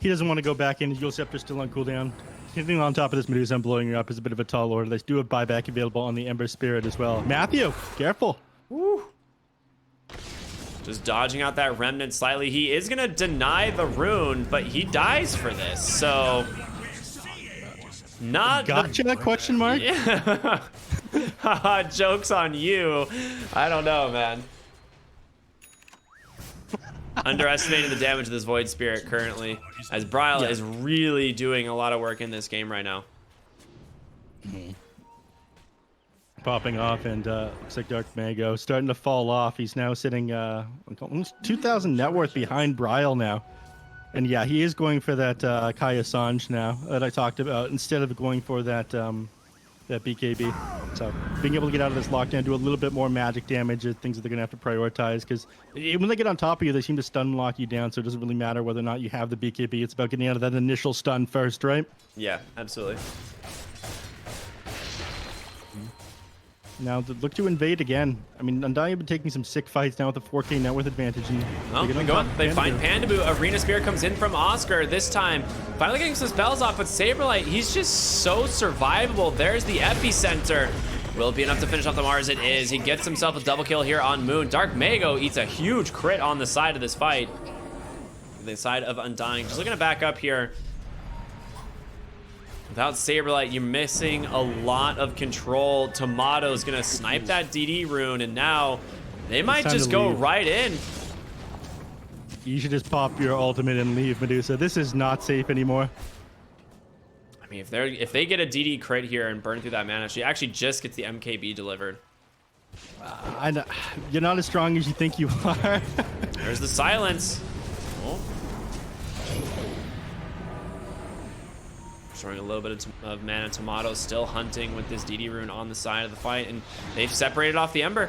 he doesn't want to go back in. Yule Scepter's still on cooldown. Hitting on top of this Medusa and blowing her up is a bit of a tall order. They do have buyback available on the Ember Spirit as well. Matthew, careful. Woo. Just dodging out that Remnant slightly. He is going to deny the rune, but he dies for this, so... Not gotcha, question mark? Yeah. Joke's on you. I don't know, man. Underestimating the damage of this Void Spirit currently, as Bryle is really doing a lot of work in this game right now. Popping off, and looks like Dark Mago starting to fall off. He's now sitting almost 2,000 net worth behind Bryle now. And yeah, he is going for that Kaya Sanj now that I talked about, instead of going for that that BKB. So being able to get out of this lockdown, do a little bit more magic damage, are things that they're going to have to prioritize, because when they get on top of you, they seem to stun lock you down, so it doesn't really matter whether or not you have the BKB. It's about getting out of that initial stun first, right? Yeah, absolutely. Now, look to invade again. I mean, Undying have been taking some sick fights now with the 4K net worth advantage. And they find Pandaboo. Arena Spear comes in from Oscar this time. Finally getting some spells off, but Saberlight, he's just so survivable. There's the epicenter. Will it be enough to finish off the Mars? It is. He gets himself a double kill here on Moon. Dark Mago eats a huge crit on the side of this fight. The side of Undying. Just looking to back up here. Without Saberlight, you're missing a lot of control. Tomato's gonna snipe that DD rune, and now they might just go right in. You should just pop your ultimate and leave, Medusa. This is not safe anymore. I mean, if they get a DD crit here and burn through that mana, she actually just gets the MKB delivered. I know. You're not as strong as you think you are. There's the silence. Oh. Showing a little bit of mana. Tomato still hunting with this DD rune on the side of the fight, and they've separated off the Ember.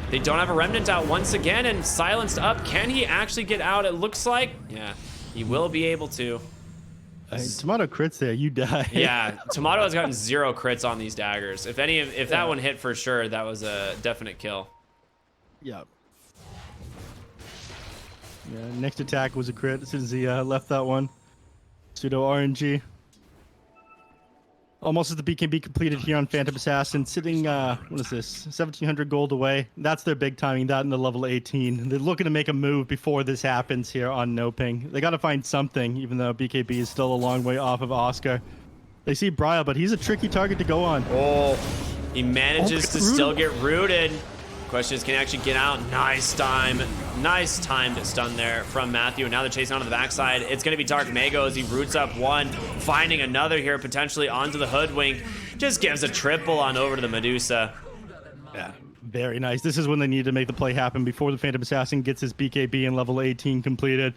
They don't have a Remnant out once again, and silenced up. Can he actually get out? It looks like, yeah, he will be able to. Tomato crits there, you die. Yeah, Tomato has gotten 0 crits on these daggers. If that one hit for sure, that was a definite kill. Yeah. Yeah, next attack was a crit as soon as he left that one. Pseudo RNG. Almost as the BKB completed here on Phantom Assassin, sitting, what is this, 1,700 gold away. That's their big timing, that in the level 18. They're looking to make a move before this happens here on NoPing. They got to find something, even though BKB is still a long way off of Oscar. They see Bryle, but he's a tricky target to go on. Oh, he manages to still get rooted. Question is, can he actually get out? Nice timed stun there from Matthew. And now they're chasing onto the backside. It's going to be Dark Mago as he roots up one, finding another here potentially onto the Hoodwink. Just gives a triple on over to the Medusa. Yeah, very nice. This is when they need to make the play happen before the Phantom Assassin gets his BKB in level 18 completed.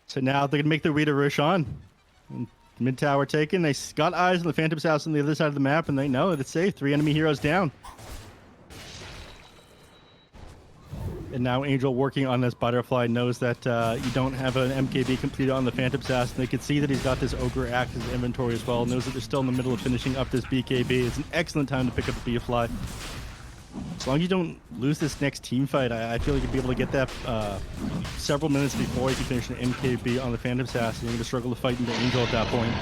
So now they can make the Rita Rush on. Mid tower taken. They got eyes on the Phantom Assassin on the other side of the map, and they know that it's safe. 3 enemy heroes down. And now Angel, working on this butterfly, knows that you don't have an MKB completed on the Phantom Assassin. They can see that he's got this Ogre Axe in his inventory as well. Knows that they're still in the middle of finishing up this BKB. It's an excellent time to pick up the Beefly. As long as you don't lose this next team fight, I feel like you'd be able to get that several minutes before you can finish an MKB on the Phantom Assassin. You're going to struggle to fight into Angel at that point.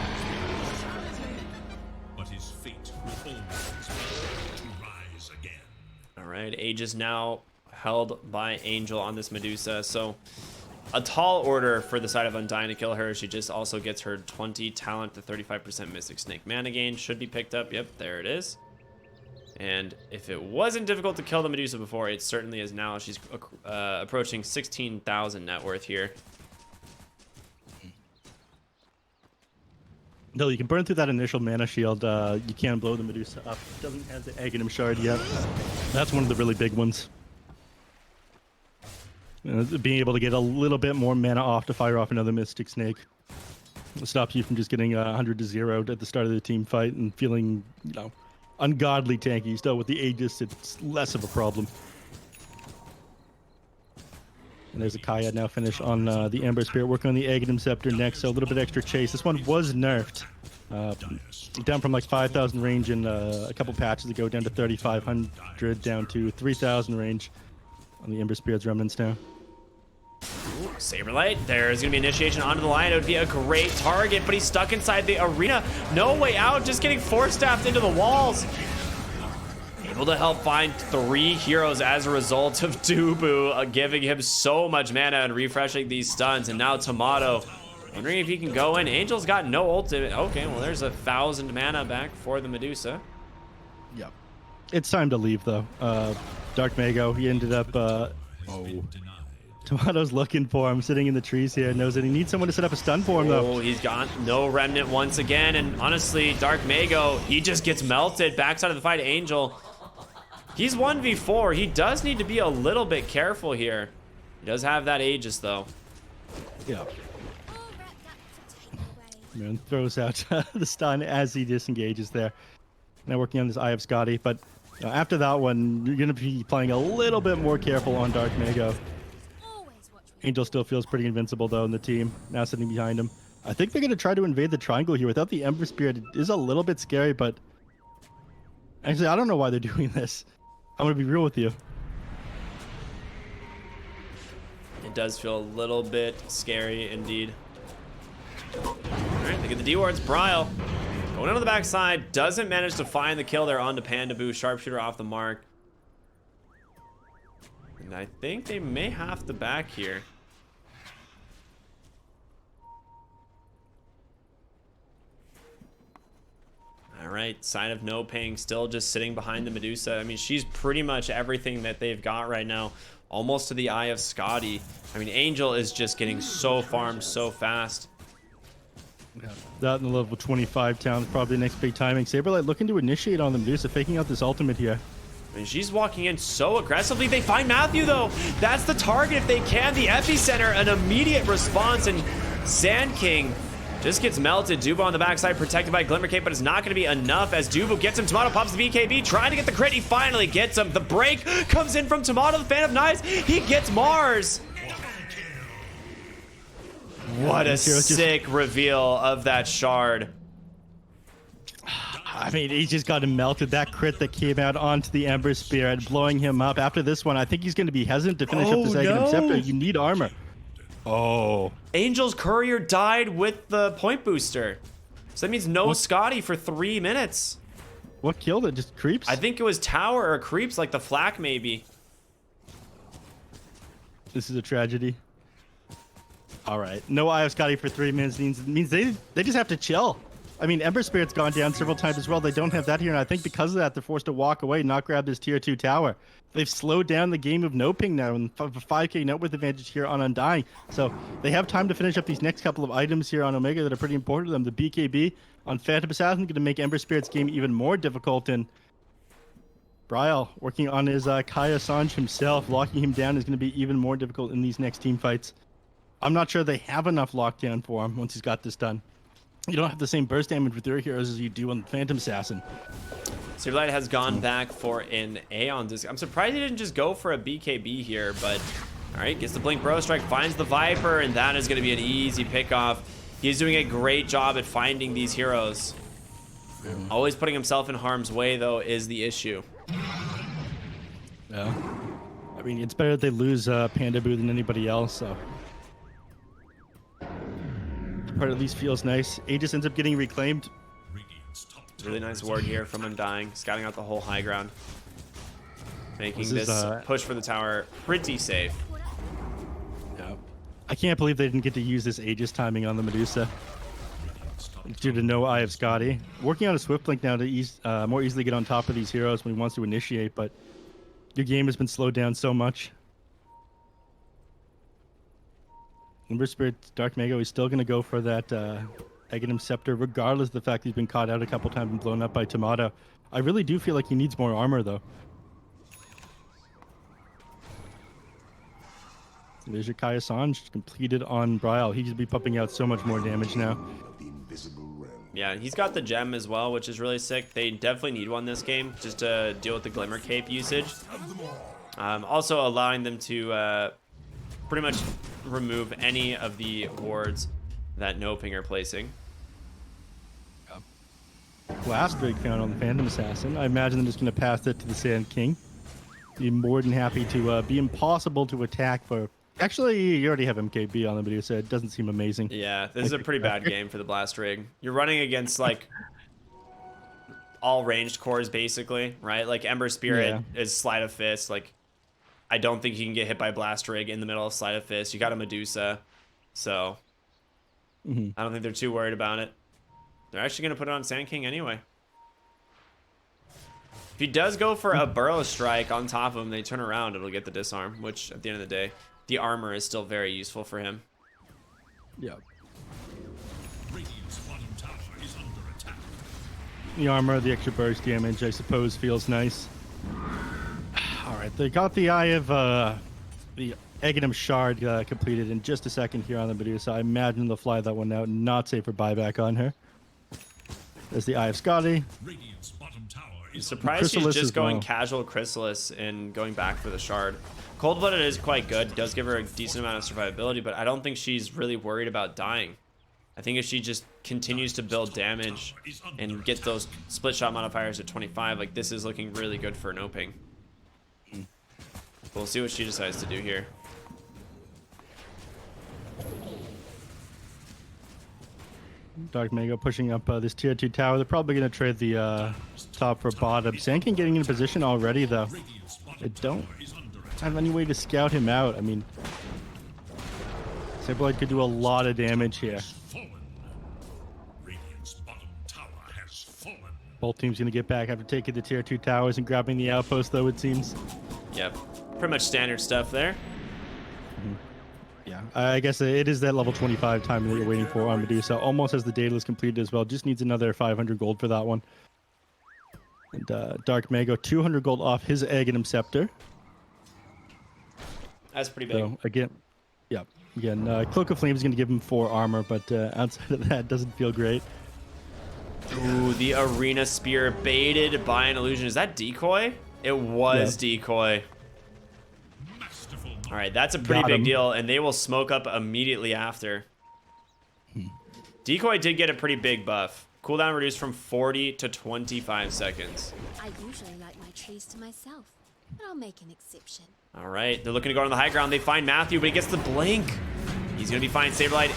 But his fate will always be to rise again. All right, Age is now held by Angel on this Medusa, so a tall order for the side of Undying to kill her. She just also gets her 20 talent to 35% Mystic Snake mana gain. Should be picked up. Yep, there it is. And if it wasn't difficult to kill the Medusa before, it certainly is now. She's approaching 16,000 net worth here. No, you can burn through that initial mana shield. You can blow the Medusa up. It doesn't have the Aghanim Shard yet. That's one of the really big ones. Being able to get a little bit more mana off to fire off another Mystic Snake. It stops you from just getting 100 to 0 at the start of the team fight and feeling, you know, ungodly tanky. Still, with the Aegis, it's less of a problem. And there's a Kaya now finish on the Ember Spirit, working on the Aghanim Scepter next, so a little bit extra chase. This one was nerfed. Down from like 5,000 range in a couple patches ago, down to 3,500, down to 3,000 range on the Ember Spirit's Remnants now. Ooh, Saberlight, there's gonna be initiation onto the line. It would be a great target, but he's stuck inside the arena. No way out, just getting force-staffed into the walls. Able to help find 3 heroes as a result of Dubu giving him so much mana and refreshing these stuns. And now Tomato, wondering if he can go in. Angel's got no ultimate. Okay, well, there's 1,000 mana back for the Medusa. Yep. It's time to leave, though. Dark Mago, he ended up Tomato's looking for him, sitting in the trees here. Knows that he needs someone to set up a stun for him, though. Oh, he's got no remnant once again. And honestly, Dark Mago, he just gets melted. Backside of the fight, Angel. He's 1v4. He does need to be a little bit careful here. He does have that Aegis, though. Yeah. Man throws out the stun as he disengages there. Now working on this Eye of Scotty, but after that one, you're going to be playing a little bit more careful on Dark Mago. Angel still feels pretty invincible, though, in the team. Now sitting behind him. I think they're going to try to invade the triangle here. Without the Ember Spirit, it is a little bit scary, but... Actually, I don't know why they're doing this. I'm going to be real with you. It does feel a little bit scary, indeed. All right, they get the D-wards. Bryle going on the backside. Doesn't manage to find the kill there onto Pandaboo. Sharpshooter off the mark. And I think they may have to back here. All right, sign of NoPing still just sitting behind the Medusa. I mean, she's pretty much everything that they've got right now. Almost to the Eye of Scotty. I mean, Angel is just getting so farmed so fast. Yeah. That in the level 25 town is probably the next big timing. Saberlight looking to initiate on the Medusa, faking out this ultimate here. I mean, she's walking in so aggressively. They find Matthew, though. That's the target if they can. The epicenter, an immediate response, and Sand King just gets melted. Dubo on the backside, protected by Glimmer Cape, but it's not going to be enough as Dubo gets him. Tomato pops the BKB, trying to get the crit. He finally gets him. The break comes in from Tomato, the Fan of Knives. He gets Mars. What a sick reveal of that shard. I mean, he just got him melted. That crit that came out onto the Ember Spirit, blowing him up. After this one, I think he's going to be hesitant to finish up this Aghanim Scepter. You need armor. Oh. Angel's Courier died with the point booster. So that means no Scotty for 3 minutes. What killed it? Just creeps? I think it was Tower or creeps, like the flak maybe. This is a tragedy. All right. No Eye of Scotty for 3 minutes means they just have to chill. I mean, Ember Spirit's gone down several times as well. They don't have that here, and I think because of that, they're forced to walk away, not grab this tier 2 tower. They've slowed down the game of NoPing now, and a 5k net worth advantage here on Undying. So they have time to finish up these next couple of items here on Omega that are pretty important to them. The BKB on Phantom Assassin going to make Ember Spirit's game even more difficult, and Bryle working on his Kai Assange himself, locking him down is going to be even more difficult in these next team fights. I'm not sure they have enough lockdown for him once he's got this done. You don't have the same burst damage with your heroes as you do on Phantom Assassin. Silverlight has gone back for an Aeon Disc. I'm surprised he didn't just go for a BKB here, but all right, gets the Blink Bro Strike, finds the Viper, and that is going to be an easy pickoff. He's doing a great job at finding these heroes. Always putting himself in harm's way, though, is the issue. Yeah. I mean, it's better that they lose Pandaboo than anybody else, so. Part at least feels nice. Aegis ends up getting reclaimed. Really nice ward here from Undying, scouting out the whole high ground, making this push for the tower pretty safe. Yeah. I can't believe they didn't get to use this Aegis timing on the Medusa due to no Eye of Scotty. Working on a Swift Blink now to more easily get on top of these heroes when he wants to initiate, but your game has been slowed down so much. Ember Spirit, Dark Mago is still going to go for that Aghanim Scepter, regardless of the fact he's been caught out a couple times and blown up by Tomato. I really do feel like he needs more armor, though. There's your Kai Assange completed on Bryle. He should be pumping out so much more damage now. Yeah, he's got the gem as well, which is really sick. They definitely need one this game just to deal with the Glimmer Cape usage. Also allowing them to pretty much remove any of the wards that NoPing are placing. Blast Rig found on the Phantom Assassin. I imagine they're just going to pass it to the Sand King. Be more than happy to be impossible to attack for. Actually, you already have MKB on the Medusa. It doesn't seem amazing. Yeah, this is a pretty bad game for the Blast Rig. You're running against like all ranged cores basically, right? Like Ember Spirit is Sleight of Fist. Like I don't think you can get hit by Blast Rig in the middle of Sleight of Fist. You got a Medusa, so I don't think they're too worried about it. They're actually going to put it on Sand King anyway. If he does go for a Burrow Strike on top of him, they turn around, it'll get the disarm, which at the end of the day, the armor is still very useful for him. Yeah. Radiant's bottom tower is under attack. The armor, the extra burst damage, I suppose, feels nice. All right, they got the Eye of the Aghanim Shard completed in just a second here on the Medusa. I imagine they'll fly that one out and not save for buyback on her. There's the Eye of Scotty. Radiant's bottom tower I'm is surprised she's Chrysalis just as going well. casual Chrysalis and going back for the Shard. Cold-Blooded is quite good. Does give her a decent amount of survivability, but I don't think she's really worried about dying. I think if she just continues to build damage and get those split shot modifiers at 25, like this is looking really good for NoPing. We'll see what she decides to do here. Dark Mango pushing up this tier 2 tower. They're probably going to trade the top for bottom. Sankin getting in position already, though. Radiant's bottom I don't tower is under attack. have any way to scout him out. I mean, Saberlight could do a lot of damage here. Fallen. Radiant's bottom tower has fallen. Both teams going to get back after taking the tier 2 towers and grabbing the outpost, though, it seems. Yep, pretty much standard stuff there. Yeah, I guess it is that level 25 time that you're waiting for on Medusa. Almost has the Daedalus completed as well. Just needs another 500 gold for that one. And Dark Mago, 200 gold off his Aghanim Scepter. That's pretty big. So, again, Cloak of Flame is going to give him 4 armor, but outside of that, doesn't feel great. Ooh, the Arena Spear baited by an illusion. Is that decoy? It was decoy. Masterful. All right, that's a pretty Got big him. deal, and they will smoke up immediately after. Decoy did get a pretty big buff. Cooldown reduced from 40 to 25 seconds. I usually like my trees to myself, but I'll make an exception. All right, they're looking to go on the high ground. They find Matthew, but he gets the blink. He's going to be fine. Saberlight,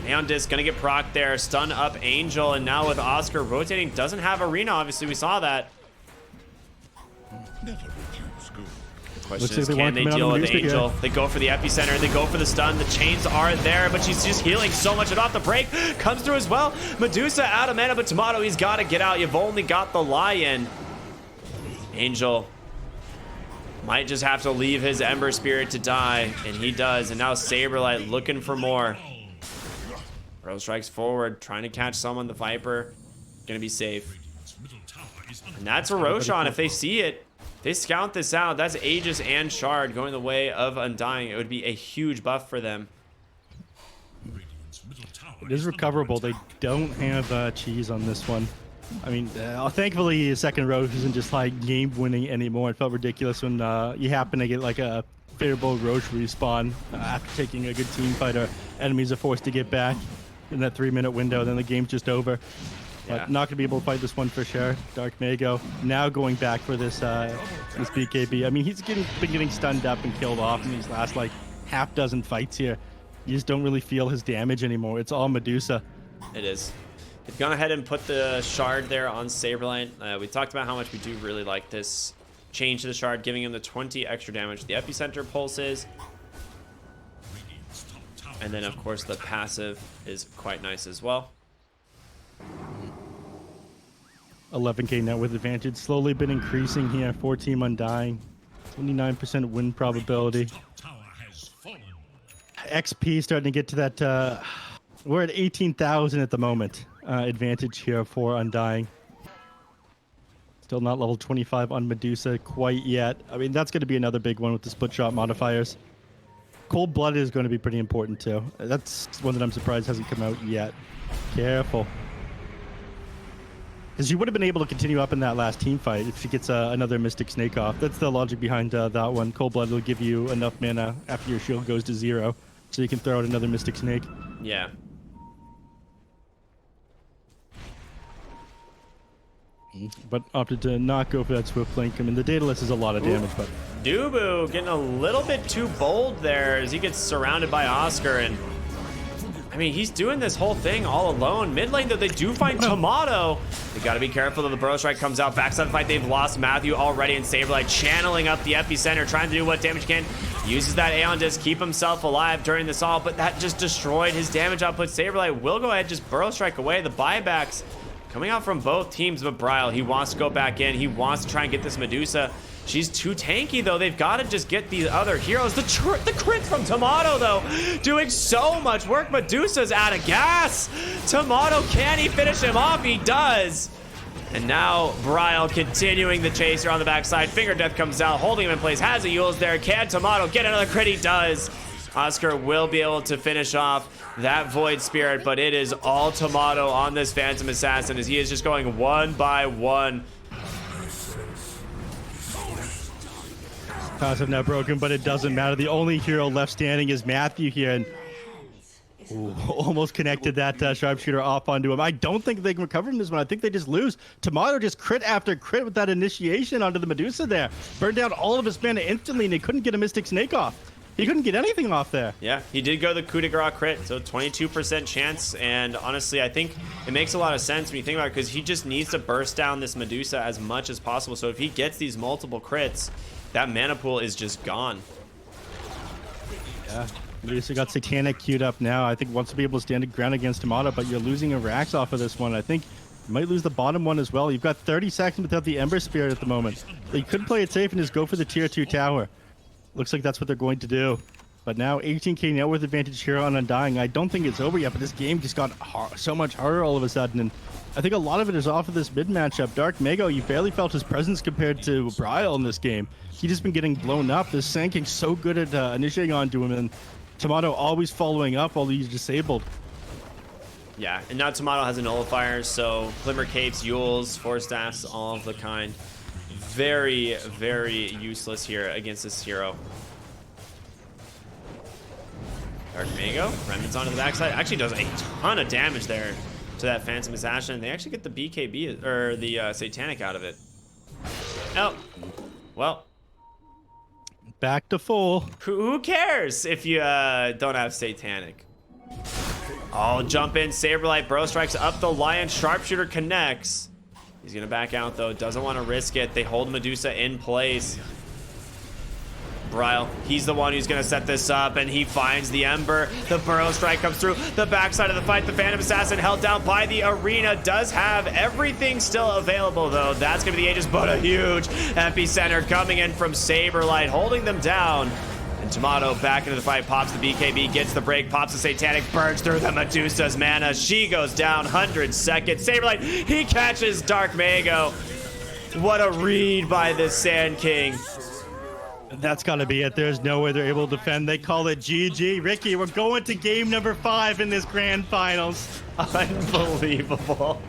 Aeon Disc, going to get proc there. Stun up Angel, and now with Oscar rotating, doesn't have Arena, obviously. We saw that. Never refuse good. Question Looks is, like they can want they to come out deal on the with Medusa here. Angel? They go for the epicenter. They go for the stun. The chains are there, but she's just healing so much. And off the break comes through as well. Medusa out of mana, but Tomato, he's got to get out. You've only got the Lion. Angel might just have to leave his Ember Spirit to die, and he does. And now Saberlight looking for more. Burrow strikes forward, trying to catch someone. The Viper gonna be safe. Radiant's middle tower is under And that's a Roshan. If they see it, they scout this out. That's Aegis and Shard going the way of Undying. It would be a huge buff for them. Radiant's middle tower It is recoverable. They don't have cheese on this one. I mean, thankfully, the second row isn't just like game winning anymore. It felt ridiculous when you happen to get like a favorable Roche respawn after taking a good team fight, or enemies are forced to get back in that 3-minute window. Then the game's just over. Yeah. But not gonna be able to fight this one for sure. Dark Mago now going back for this this BKB. I mean, he's been getting stunned up and killed off in these last like half dozen fights here. You just don't really feel his damage anymore. It's all Medusa. It is. They've gone ahead and put the Shard there on Saberlight. We talked about how much we do really like this change to the Shard, giving him the 20 extra damage. The epicenter pulses. Radiant's top tower And then, of course, the passive is quite nice as well. 11k net with advantage. Slowly been increasing here for Team Undying. 29% win probability. top tower has fallen. XP starting to get to that. We're at 18,000 at the moment. Advantage here for Undying. Still not level 25 on Medusa quite yet. I mean, that's going to be another big one with the split shot modifiers. Cold Blood is going to be pretty important too. That's one that I'm surprised hasn't come out yet. Careful. Because you would have been able to continue up in that last team fight if she gets another Mystic Snake off. That's the logic behind that one. Cold Blood will give you enough mana after your shield goes to 0, so you can throw out another Mystic Snake. Yeah. But opted to not go for that Swift Link. I mean, the Daedalus is a lot of damage, but Dubu getting a little bit too bold there as he gets surrounded by Oscar. And I mean, he's doing this whole thing all alone. Mid lane, though, they do find Tomato. They got to be careful that the Burrow Strike comes out. Backside fight, they've lost Matthew already, and Saberlight channeling up the epicenter, trying to do what damage can. Uses that Aeon Disc, keep himself alive during this all, but that just destroyed his damage output. Saberlight will go ahead, just Burrow Strike away. The buybacks coming out from both teams, but Bryle, he wants to go back in. He wants to try and get this Medusa. She's too tanky, though. They've got to just get these other heroes. The crit from Tomato, though, doing so much work. Medusa's out of gas. Tomato, can he finish him off? He does. And now Bryle continuing the chase here on the backside. Finger Death comes out, holding him in place. Has a Yule's there. Can Tomato get another crit? He does. Oscar will be able to finish off that Void Spirit, but it is all Tomato on this Phantom Assassin as he is just going one by one. Passive now broken, but it doesn't matter. The only hero left standing is Matthew here, and almost connected that sharpshooter off onto him. I don't think they can recover from this one. I think they just lose. Tomato just crit after crit with that initiation onto the Medusa there. Burned down all of his mana instantly, and he couldn't get a Mystic Snake off. He couldn't get anything off there. Yeah, he did go the coup de grace crit, so 22% chance, and honestly, I think it makes a lot of sense when you think about it, because he just needs to burst down this Medusa as much as possible, so if he gets these multiple crits, that mana pool is just gone. Yeah, Medusa got Satanic queued up now. I think wants to be able to stand ground against Tomato, but you're losing a Rax off of this one. I think you might lose the bottom one as well. You've got 30 seconds without the Ember Spirit at the moment. They could play it safe and just go for the tier 2 tower. Looks like that's what they're going to do. But now 18k net worth advantage here on Undying. I don't think it's over yet, but this game just got so much harder all of a sudden. And I think a lot of it is off of this mid matchup. Dark Mago, you barely felt his presence compared to Bryle in this game. He just been getting blown up. This Sandking's so good at initiating onto him, and Tomato always following up while he's disabled. Yeah, and now Tomato has a nullifier, so Glimmer Capes, Yules, Force Staffs, all of the kind. Very, very useless here against this hero. Dark Mago, Remnants onto the backside. Actually does a ton of damage there to that Phantom Assassin. They actually get the BKB, or the Satanic out of it. Oh, well. Back to full. Who cares if you don't have Satanic? Oh, jump in, Saberlight, Bro Strikes up the Lion, Sharpshooter connects. He's gonna back out though, doesn't want to risk it. They hold Medusa in place. Bryle, he's the one who's gonna set this up, and he finds the Ember. The Burrow Strike comes through the backside of the fight. The Phantom Assassin held down by the arena, does have everything still available though. That's gonna be the Aegis, but a huge epicenter coming in from Saberlight, holding them down. And Tomato back into the fight, pops the BKB, gets the break, pops the Satanic, burns through the Medusa's mana. She goes down, 100 seconds. Saberlight, he catches Dark Mago. What a read by this Sand King. That's got to be it. There's no way they're able to defend. They call it GG. Ricky, we're going to game number 5 in this grand finals. Unbelievable.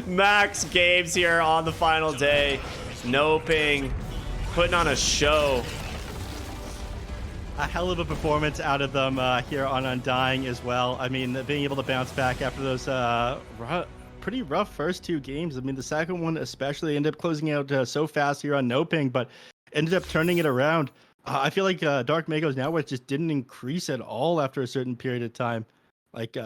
Max games here on the final day. NoPing putting on a show. A hell of a performance out of them here on Undying as well. I mean, being able to bounce back after those pretty rough first 2 games. I mean, the second one especially ended up closing out so fast here on NoPing, but ended up turning it around. I feel like Dark Mago's now worth just didn't increase at all after a certain period of time. Like,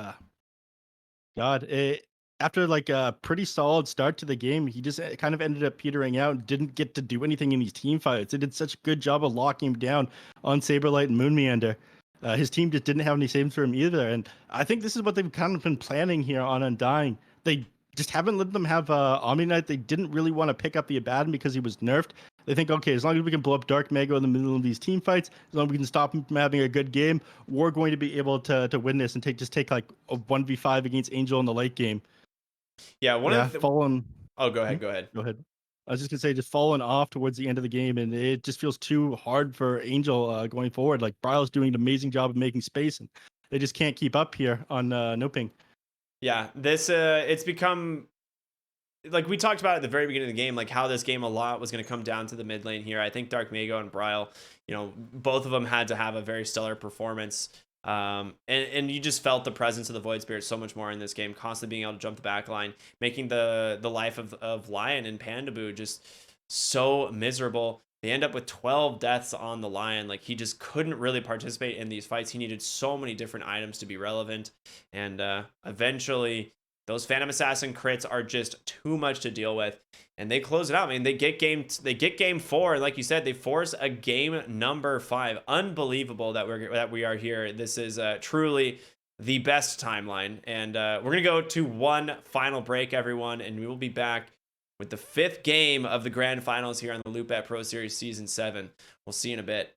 after like a pretty solid start to the game, he just kind of ended up petering out and didn't get to do anything in these team fights. They did such a good job of locking him down on Saberlight and Moon Meander. His team just didn't have any saves for him either. And I think this is what they've kind of been planning here on Undying. They just haven't let them have Omni Knight. They didn't really want to pick up the Abaddon because he was nerfed. They think, okay, as long as we can blow up Dark Mago in the middle of these team fights, as long as we can stop him from having a good game, we're going to be able to win this and take like a 1v5 against Angel in the late game. Yeah, fallen. Oh, go ahead. Go ahead. I was just gonna say, just falling off towards the end of the game, and it just feels too hard for Angel going forward. Like, Bryle's doing an amazing job of making space, and they just can't keep up here on NoPing. Yeah, this it's become, like we talked about at the very beginning of the game, like how this game a lot was going to come down to the mid lane here. I think Dark Mago and Bryle, you know, both of them had to have a very stellar performance. And you just felt the presence of the Void Spirit so much more in this game, constantly being able to jump the back line, making the life of Lion and Pandaboo just so miserable. They end up with 12 deaths on the Lion. Like, he just couldn't really participate in these fights. He needed so many different items to be relevant. And eventually, those Phantom Assassin crits are just too much to deal with. And they close it out. I mean, they get game 4. And like you said, they force a game number 5. Unbelievable that we are here. This is truly the best timeline. And we're going to go to one final break, everyone. And we will be back with the 5th game of the grand finals here on the Loop at Pro Series Season 7. We'll see you in a bit.